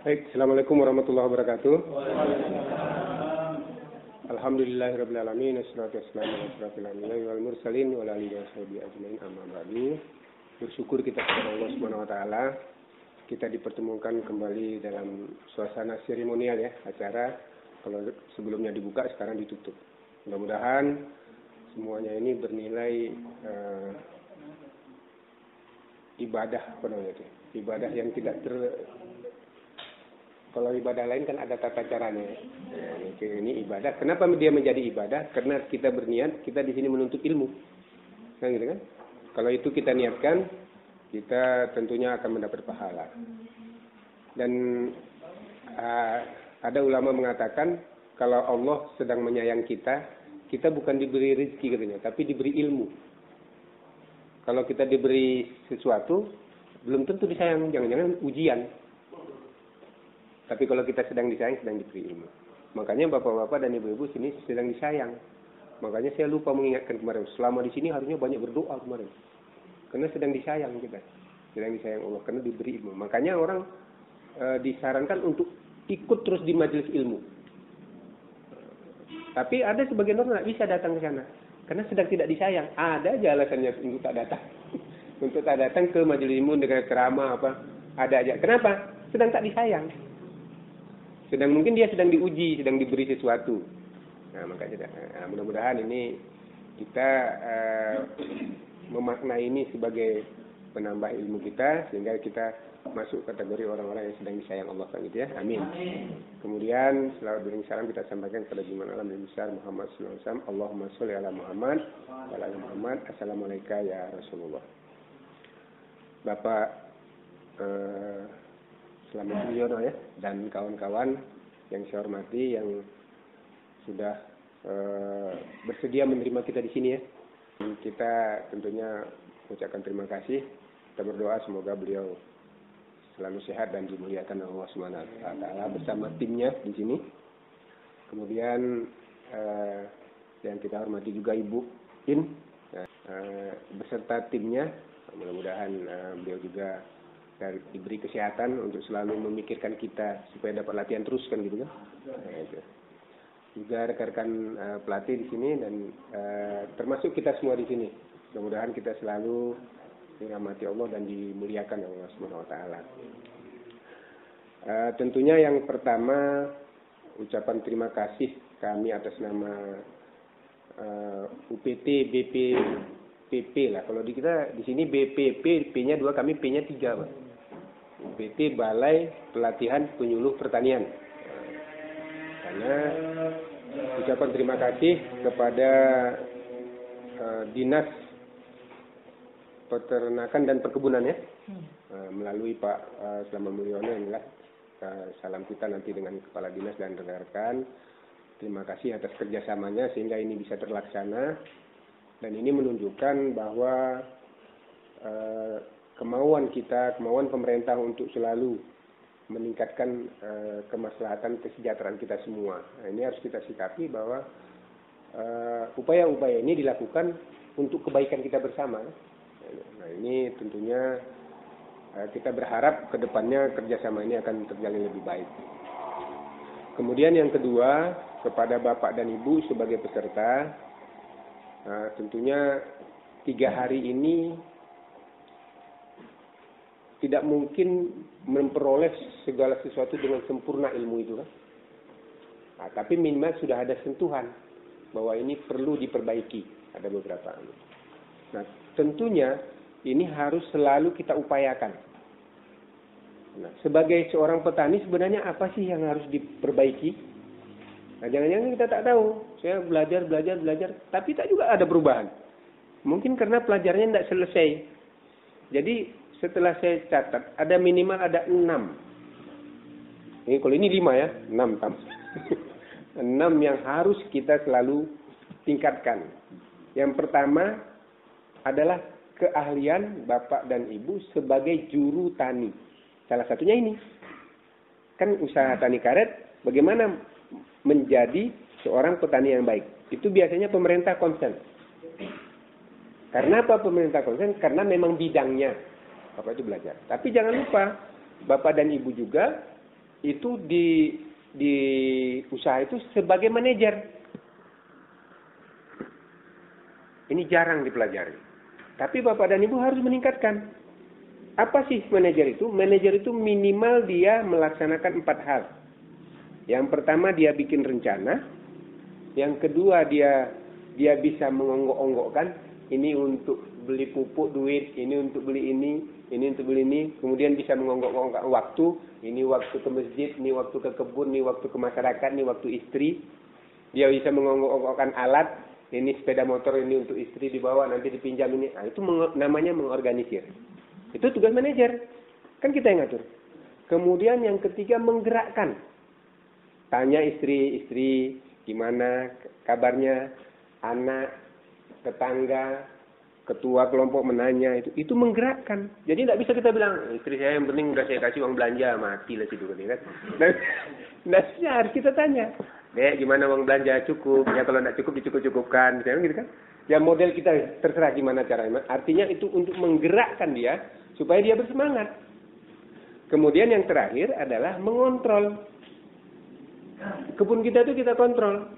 Baik, Assalamualaikum warahmatullahi wabarakatuh. Alhamdulillahirrabbilalamin. Assalatu wassalamu ala asyrafil anbiya'i wal mursalin wa ala alihi washabihi ajmain, amma ba'du. Bersyukur kita kepada Allah Subhanahu wa taala, kita dipertemukan kembali dalam suasana seremonial ya, acara. Kalau sebelumnya dibuka, sekarang ditutup. Mudah-mudahan semuanya ini bernilai ibadah, apa namanya itu? Ibadah yang tidak kalau ibadah lain kan ada tata caranya. Ini ibadah. Kenapa dia menjadi ibadah? Karena kita berniat, kita di sini menuntut ilmu. Kan gitu kan? Kalau itu kita niatkan, kita tentunya akan mendapat pahala. Dan ada ulama mengatakan kalau Allah sedang menyayang kita, kita bukan diberi rezeki katanya, tapi diberi ilmu. Kalau kita diberi sesuatu, belum tentu disayang, jangan-jangan ujian. Tapi kalau kita sedang disayang, sedang diberi ilmu. Makanya bapak-bapak dan ibu-ibu sini sedang disayang. Makanya saya lupa mengingatkan kemarin. Selama di sini harusnya banyak berdoa kemarin. Karena sedang disayang kita. Sedang disayang Allah. Karena diberi ilmu. Makanya orang disarankan untuk ikut terus di majelis ilmu. Tapi ada sebagian orang tidak bisa datang ke sana. Karena sedang tidak disayang. Ada aja alasannya untuk tak datang. Untuk tak datang ke majelis ilmu dengan ceramah apa. Ada aja. Kenapa? Sedang tak disayang. Sedang mungkin dia sedang diuji, sedang diberi sesuatu. Nah, makanya mudah-mudahan ini kita memaknai ini sebagai penambah ilmu kita sehingga kita masuk kategori orang-orang yang sedang disayang Allah kan gitu ya. Amin. Kemudian selawat dan salam kita sampaikan kepada junjungan alam yang besar Muhammad sallallahu alaihi wasallam. Allahumma sholli ala Muhammad wa ala ali Muhammad. Assalamualaikum ya Rasulullah. Bapak Selamat Mulyono ya, dan kawan-kawan yang saya hormati yang sudah bersedia menerima kita di sini ya. Kita tentunya mengucapkan terima kasih. Kita berdoa semoga beliau selalu sehat dan dimuliakan Allah Subhanahu wa taala bersama timnya di sini. Kemudian yang kita hormati juga Ibu In beserta timnya. Mudah-mudahan beliau juga diberi kesehatan untuk selalu memikirkan kita supaya dapat latihan terus kan gitu kan. Nah, itu. Juga rekan-rekan pelatih di sini dan termasuk kita semua di sini. Mudah-mudahan kita selalu dirahmati Allah dan dimuliakan oleh Allah Subhanahu wa taala. Tentunya yang pertama ucapan terima kasih kami atas nama UPT BPPP lah. Kalau di kita di sini BPP, P-nya 2, kami P-nya 3, Pak. UPT Balai Pelatihan Penyuluh Pertanian. Karena ucapan terima kasih kepada Dinas Peternakan dan Perkebunan ya. Melalui Pak Selamat Mulyono inilah salam kita nanti dengan Kepala Dinas dan rekan-rekan. Terima kasih atas kerjasamanya sehingga ini bisa terlaksana. Dan ini menunjukkan bahwa kemauan pemerintah untuk selalu meningkatkan kemaslahatan kesejahteraan kita semua. Nah, ini harus kita sikapi bahwa upaya-upaya ini dilakukan untuk kebaikan kita bersama. Nah, ini tentunya kita berharap ke depannya kerjasama ini akan terjalin lebih baik. Kemudian yang kedua, kepada Bapak dan Ibu sebagai peserta, tentunya 3 hari ini tidak mungkin memperoleh segala sesuatu dengan sempurna ilmu itu kan. Nah, tapi minimal sudah ada sentuhan bahwa ini perlu diperbaiki. Ada beberapa. Nah, tentunya ini harus selalu kita upayakan. Nah, sebagai seorang petani sebenarnya apa sih yang harus diperbaiki? Nah, jangan-jangan kita tak tahu. Saya belajar, tapi tak juga ada perubahan. Mungkin karena pelajarannya tidak selesai. Jadi setelah saya catat, ada minimal ada 6. Ini kalau ini 5 ya, 6 tambah. 6 yang harus kita selalu tingkatkan. Yang pertama adalah keahlian Bapak dan Ibu sebagai juru tani. Salah satunya ini. Kan usaha tani karet, bagaimana menjadi seorang petani yang baik. Itu biasanya pemerintah concern. Karena apa pemerintah concern? Karena memang bidangnya. Bapak itu belajar. Tapi jangan lupa, Bapak dan Ibu juga itu di usaha itu sebagai manajer. Ini jarang dipelajari. Tapi Bapak dan Ibu harus meningkatkan. Apa sih manajer itu? Manajer itu minimal dia melaksanakan 4 hal. Yang pertama dia bikin rencana. Yang kedua dia bisa mengonggok-onggokkan. Ini untuk beli pupuk duit, ini untuk beli ini untuk beli ini. Kemudian bisa mengonggok-onggokkan waktu. Ini waktu ke masjid, ini waktu ke kebun, ini waktu ke masyarakat, ini waktu istri. Dia bisa mengonggok-onggokkan alat. Ini sepeda motor, ini untuk istri dibawa, nanti dipinjam ini. Nah, itu namanya mengorganisir. Itu tugas manajer. Kan kita yang ngatur. Kemudian yang ketiga menggerakkan. Tanya istri gimana kabarnya, anak, tetangga, ketua kelompok menanya, itu menggerakkan. Jadi tidak bisa kita bilang, istri saya yang penting udah saya kasih uang belanja, mati lah situ kan. Nah, harus kita tanya, Dek, gimana uang belanja cukup? Ya kalau tidak cukup dicukup-cukupkan, misalnya gitu kan. Ya model kita terserah gimana caranya. Artinya itu untuk menggerakkan dia supaya dia bersemangat. Kemudian yang terakhir adalah mengontrol. Kebun kita itu kita kontrol.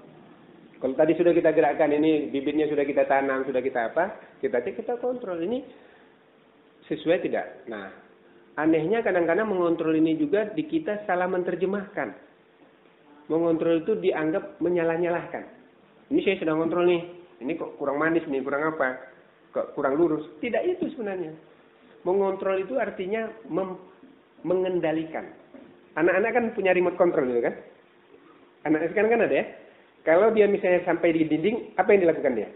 Kalau tadi sudah kita gerakkan, ini bibitnya sudah kita tanam, sudah kita apa, kita kontrol. Ini sesuai tidak? Nah, anehnya kadang-kadang mengontrol ini juga di kita salah menerjemahkan. Mengontrol itu dianggap menyalah-nyalahkan. Ini saya sedang kontrol nih. Ini kok kurang manis nih, kurang apa? Kok kurang lurus? Tidak itu sebenarnya. Mengontrol itu artinya mengendalikan. Anak-anak kan punya remote control gitu kan? Anak sekarang kan ada ya? Kalau dia misalnya sampai di dinding, apa yang dilakukan dia?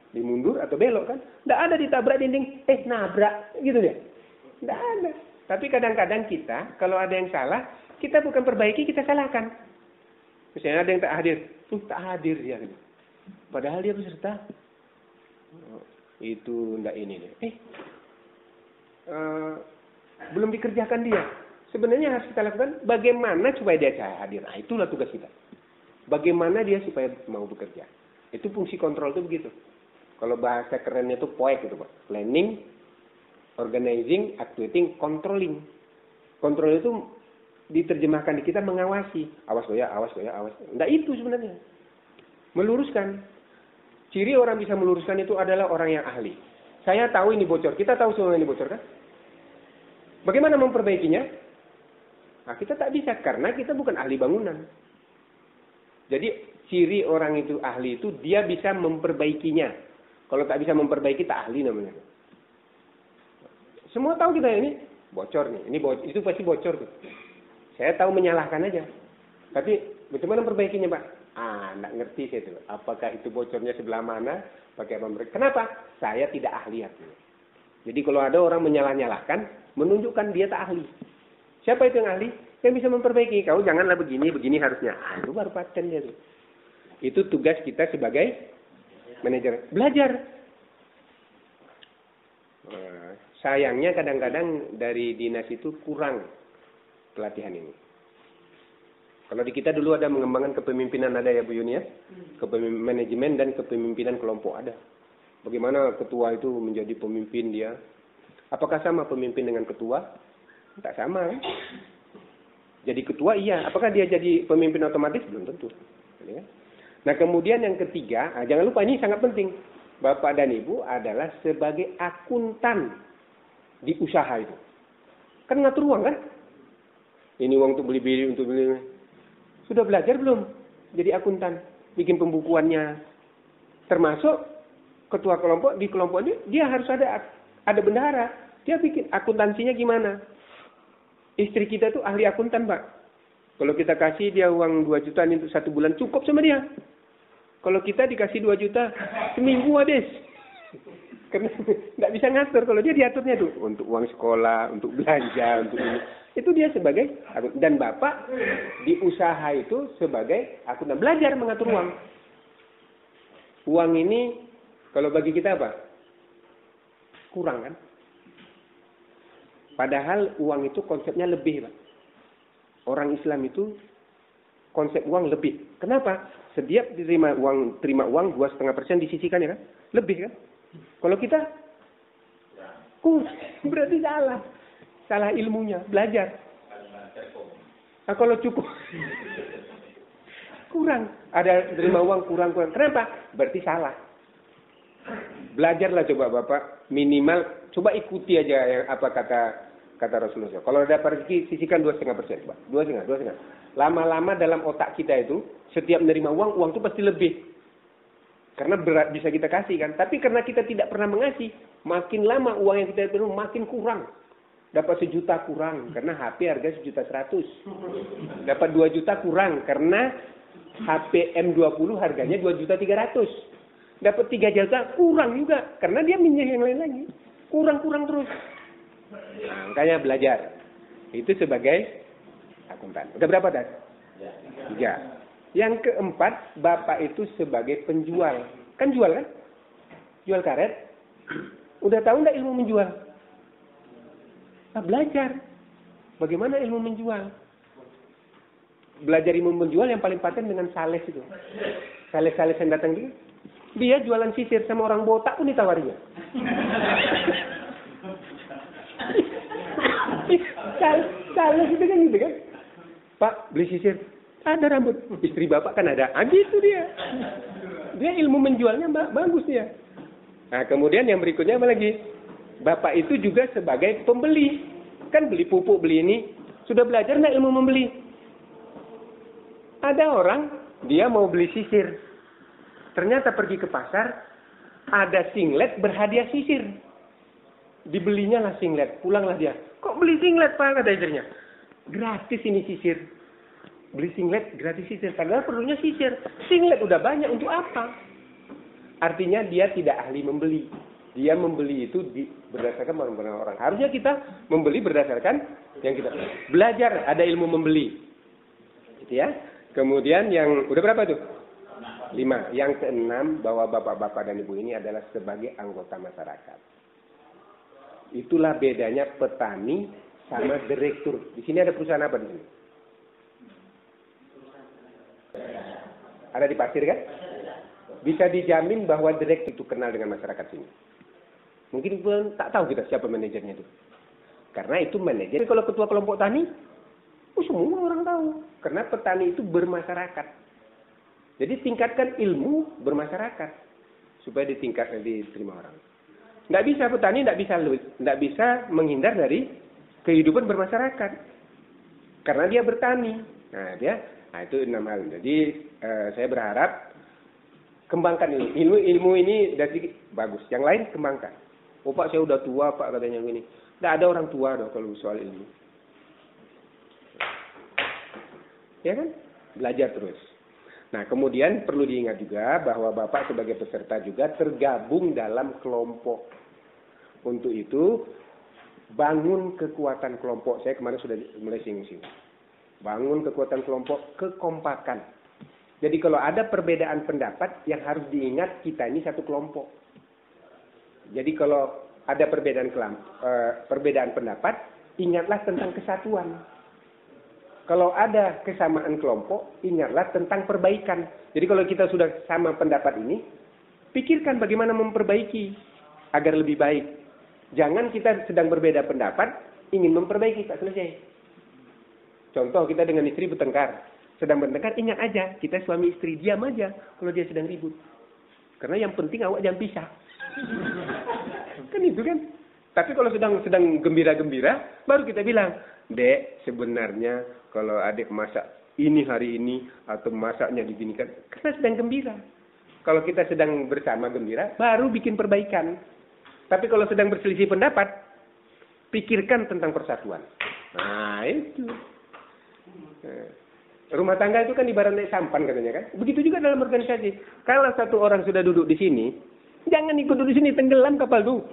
Dimundur atau belok kan? Tidak ada ditabrak dinding, nabrak gitu dia. Tidak ada. Tapi kadang-kadang kita, kalau ada yang salah, kita bukan perbaiki, kita salahkan. Misalnya ada yang tak hadir. Tak hadir dia. Padahal dia peserta. Itu tidak ini deh. Belum dikerjakan dia. Sebenarnya harus kita lakukan bagaimana supaya dia hadir. Nah, itulah tugas kita. Bagaimana dia supaya mau bekerja. Itu fungsi kontrol itu begitu. Kalau bahasa kerennya itu POEK gitu Pak. Planning, organizing, actuating, controlling. Kontrol itu diterjemahkan di kita mengawasi. Awas lo ya, awas lo ya, awas. Nah itu sebenarnya. Meluruskan. Ciri orang bisa meluruskan itu adalah orang yang ahli. Saya tahu ini bocor. Kita tahu semua ini bocor kan? Bagaimana memperbaikinya? Nah, kita tak bisa karena kita bukan ahli bangunan. Jadi ciri orang itu ahli itu dia bisa memperbaikinya. Kalau tak bisa memperbaiki tak ahli namanya. Semua tahu kita ini bocor nih. Itu pasti bocor tuh. Saya tahu menyalahkan aja. Tapi bagaimana memperbaikinya Pak? Nggak ngerti saya itu. Apakah itu bocornya sebelah mana? Pakai apa? Kenapa? Saya tidak ahli artinya. Jadi kalau ada orang menyalah-nyalahkan, menunjukkan dia tak ahli. Siapa itu yang ahli? Yang bisa memperbaiki. Kau janganlah begini harusnya. Itu baru paten dia tuh. Itu tugas kita sebagai manajer. Belajar. Sayangnya kadang-kadang dari dinas itu kurang pelatihan ini. Kalau di kita dulu ada mengembangkan kepemimpinan ada ya Bu Yuni ya. Manajemen dan kepemimpinan kelompok ada. Bagaimana ketua itu menjadi pemimpin dia. Apakah sama pemimpin dengan ketua? Tak sama kan? Jadi ketua iya. Apakah dia jadi pemimpin otomatis? Belum tentu. Nah kemudian yang ketiga, jangan lupa ini sangat penting. Bapak dan Ibu adalah sebagai akuntan di usaha itu. Kan ngatur uang kan? Ini uang untuk beli-beli, untuk beli. Sudah belajar belum? Jadi akuntan. Bikin pembukuannya. Termasuk ketua kelompok, di kelompok ini dia harus ada bendahara. Dia bikin akuntansinya gimana? Istri kita tuh ahli akuntan Pak. Kalau kita kasih dia uang 2 juta untuk 1 bulan cukup sama dia. Kalau kita dikasih 2 juta seminggu habis. Karena nggak bisa ngatur. Kalau dia diaturnya tuh untuk uang sekolah, untuk belanja, untuk ini. Itu dia sebagai dan Bapak di usaha itu sebagai akuntan belajar mengatur uang. Uang ini kalau bagi kita apa? Kurang kan? Padahal uang itu konsepnya lebih, Pak. Orang Islam itu konsep uang lebih. Kenapa? Setiap terima uang 2,5% disisihkan ya kan? Lebih kan? Kalau kita kurang, berarti salah. Salah ilmunya, belajar. Nah, kalau cukup kurang, ada terima uang kurang. Kenapa? Berarti salah. Belajarlah coba Bapak, minimal coba ikuti aja yang apa kata Rasulullah. Kalau dapat rezeki sisihkan 2,5%, Pak. 2,5. Lama-lama dalam otak kita itu setiap menerima uang itu pasti lebih. Karena berat bisa kita kasih kan. Tapi karena kita tidak pernah mengasih, makin lama uang yang kita terima makin kurang. Dapat 1 juta kurang karena HP harga 1.100.000. Dapat 2 juta kurang karena HP M20 harganya 2.300.000. Dapat 3 juta kurang juga karena dia minjem yang lain lagi. Kurang terus. Nah, makanya belajar. Itu sebagai akuntan. Udah berapa dah? 3. Yang keempat, Bapak itu sebagai penjual. Kan jual kan? Jual karet. Udah tahu enggak ilmu menjual? Nah, belajar. Bagaimana ilmu menjual? Belajar ilmu menjual yang paling paten dengan sales itu. Sales yang datang gitu. Dia jualan sisir sama orang botak pun ditawarinya. Sales itu kan gitu kan. Pak, beli sisir. Ada rambut. Istri Bapak kan ada. Gitu dia. Dia ilmu menjualnya bagus dia. Nah, kemudian yang berikutnya apa lagi? Bapak itu juga sebagai pembeli. Kan beli pupuk, beli ini. Sudah belajar nggak ilmu membeli? Ada orang, dia mau beli sisir. Ternyata pergi ke pasar, ada singlet berhadiah sisir. Dibelinya lah singlet, pulanglah dia. Kok beli singlet Pak, kata istrinya? Gratis ini sisir. Beli singlet, gratis sisir. Padahal perlunya sisir. Singlet udah banyak, untuk apa? Artinya dia tidak ahli membeli. Dia membeli itu berdasarkan orang. Harusnya kita membeli berdasarkan yang kita belajar. Ada ilmu membeli. Gitu ya. Kemudian yang, udah berapa tuh? 5. Yang keenam, bahwa bapak-bapak dan ibu ini adalah sebagai anggota masyarakat. Itulah bedanya petani sama direktur. Di sini ada perusahaan apa di sini? Ada di pasir kan? Bisa dijamin bahwa direktur itu kenal dengan masyarakat sini. Mungkin pun tak tahu kita siapa manajernya itu. Karena itu manajer. Kalau ketua kelompok tani, semua orang tahu. Karena petani itu bermasyarakat. Jadi tingkatkan ilmu bermasyarakat supaya diterima orang. Nggak bisa petani, nggak bisa menghindar dari kehidupan bermasyarakat karena dia bertani. Nah itu 6 hal. Jadi saya berharap kembangkan ilmu ini dari bagus. Yang lain kembangkan. Oh Pak, saya udah tua Pak, katanya gini. Nggak ada orang tua dong kalau soal ilmu. Ya kan? Belajar terus. Nah, kemudian perlu diingat juga bahwa Bapak sebagai peserta juga tergabung dalam kelompok. Untuk itu, bangun kekuatan kelompok. Saya kemarin sudah mulai singgung. Bangun kekuatan kelompok, kekompakan. Jadi kalau ada perbedaan pendapat, yang harus diingat kita ini satu kelompok. Jadi kalau ada perbedaan pendapat, ingatlah tentang kesatuan. Kalau ada kesamaan kelompok, ingatlah tentang perbaikan. Jadi kalau kita sudah sama pendapat ini, pikirkan bagaimana memperbaiki agar lebih baik. Jangan kita sedang berbeda pendapat, ingin memperbaiki, tak selesai. Contoh kita dengan istri bertengkar. Sedang bertengkar, ingat aja, kita suami istri, diam aja kalau dia sedang ribut. Karena yang penting awak jangan pisah. Kan itu kan. Tapi kalau sedang gembira-gembira, baru kita bilang, Dek, sebenarnya kalau adik masak ini hari ini atau masaknya diginikan, karena sedang gembira. Kalau kita sedang bersama gembira, baru bikin perbaikan. Tapi kalau sedang berselisih pendapat, pikirkan tentang persatuan. Nah, itu. Rumah tangga itu kan ibarat naik sampan katanya kan. Begitu juga dalam organisasi. Kalau satu orang sudah duduk di sini, jangan ikut duduk di sini, tenggelam kapal tuh.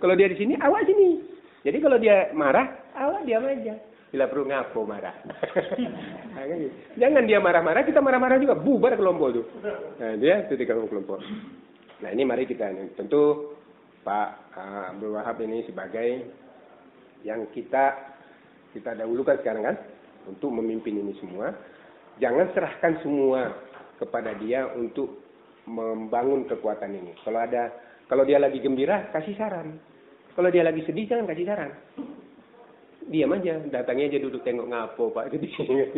Kalau dia di sini, awak sini. Jadi kalau dia marah, awak diam aja. Bila perlu ngapo marah. Jangan dia marah-marah, kita marah-marah juga. Bubar kelompok itu. Nah, dia titik kelompok. Nah, ini mari kita, tentu Pak Abdul Wahab ini sebagai yang kita dahulukan sekarang kan, untuk memimpin ini semua. Jangan serahkan semua kepada dia untuk membangun kekuatan ini. Kalau dia lagi gembira, kasih saran. Kalau dia lagi sedih, jangan kasih saran. diam aja, datangnya aja duduk tengok ngapo Pak, gitu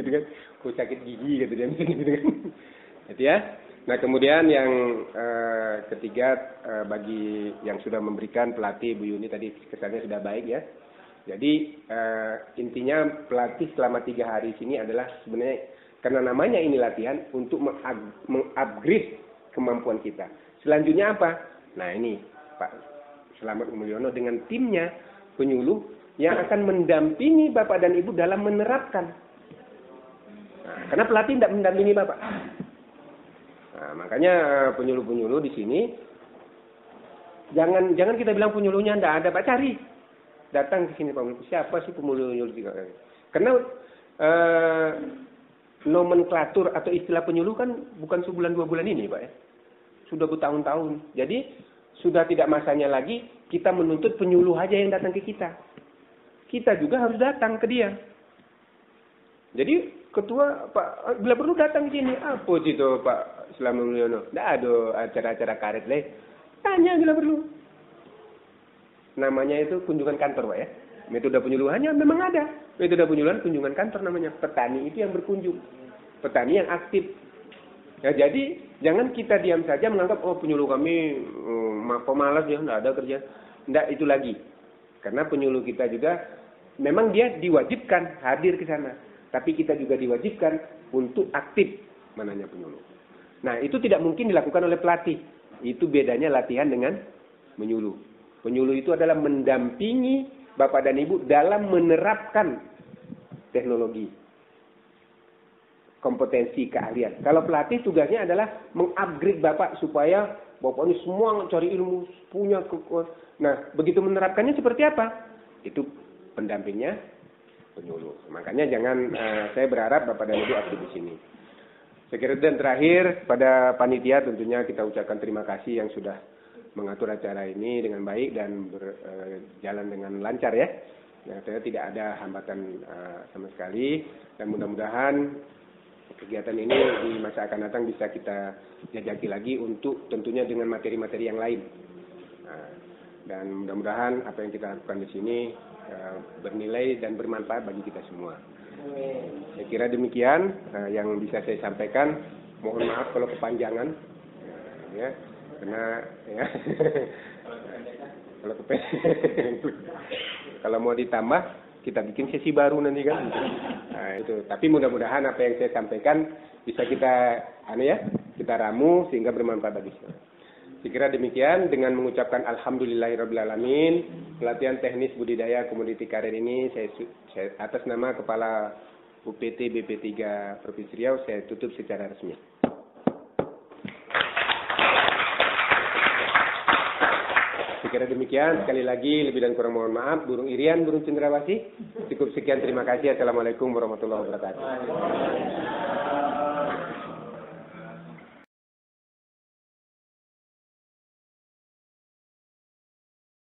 kan, aku sakit gigi gitu dia, gitu kan. Gitu ya. Nah kemudian yang ketiga bagi yang sudah memberikan pelatih Bu Yuni tadi kesannya sudah baik ya. Jadi intinya pelatih selama 3 hari sini adalah sebenarnya karena namanya ini latihan untuk mengupgrade kemampuan kita. Selanjutnya apa? Nah ini Pak Selamat Mulyono dengan timnya penyuluh yang akan mendampingi Bapak dan Ibu dalam menerapkan. Nah, karena pelatih tidak mendampingi Bapak. Nah, makanya penyuluh-penyuluh di sini jangan kita bilang penyuluhnya tidak ada, Pak, cari. Datang ke sini Pak, siapa sih penyuluh-penyuluh juga? Karena nomenklatur atau istilah penyuluh kan bukan sebulan 2 bulan ini, Pak ya. Sudah bertahun-tahun. Jadi sudah tidak masanya lagi kita menuntut penyuluh aja yang datang ke kita. Kita juga harus datang ke dia. Jadi ketua Pak bila perlu datang ke sini. Apa itu Pak Selamat Mulyono? Tidak ada acara-acara karet leh. Tanya bila perlu. Namanya itu kunjungan kantor Pak ya. Metode penyuluhannya memang ada. Metode penyuluhan kunjungan kantor namanya. Petani itu yang berkunjung. Petani yang aktif. Ya, jadi jangan kita diam saja menganggap oh penyuluh kami pemalas ya, tidak ada kerja. Tidak itu lagi. Karena penyuluh kita juga memang dia diwajibkan hadir ke sana. Tapi kita juga diwajibkan untuk aktif mananya penyuluh. Nah itu tidak mungkin dilakukan oleh pelatih. Itu bedanya latihan dengan menyuluh. Penyuluh itu adalah mendampingi Bapak dan Ibu dalam menerapkan teknologi. Kompetensi, keahlian. Kalau pelatih tugasnya adalah mengupgrade Bapak supaya Bapak ini semua cari ilmu, punya kekuatan. Nah, begitu menerapkannya seperti apa? Itu pendampingnya penyuluh. Makanya jangan saya berharap Bapak dan Ibu aktif di sini. Saya kira dan terakhir pada panitia tentunya kita ucapkan terima kasih yang sudah mengatur acara ini dengan baik dan berjalan dengan lancar ya. Nah, saya tidak ada hambatan sama sekali dan mudah-mudahan kegiatan ini di masa akan datang bisa kita jajaki lagi untuk tentunya dengan materi-materi yang lain. Nah, dan mudah-mudahan apa yang kita lakukan di sini bernilai dan bermanfaat bagi kita semua. Saya kira demikian yang bisa saya sampaikan. Mohon maaf kalau kepanjangan, ya, karena ya kalau kalau mau ditambah kita bikin sesi baru nanti kan. Nah, itu. Tapi mudah-mudahan apa yang saya sampaikan bisa kita kita ramu sehingga bermanfaat bagi semua. Saya kira demikian dengan mengucapkan alhamdulillahirabbil pelatihan teknis budidaya komoditi karet ini saya atas nama Kepala UPT BP3 Provinsi Riau saya tutup secara resmi. Saya kira demikian, sekali lagi lebih dan kurang mohon maaf. Burung Irian, burung cendrawasih. Cukup sekian, terima kasih. Assalamualaikum warahmatullahi wabarakatuh.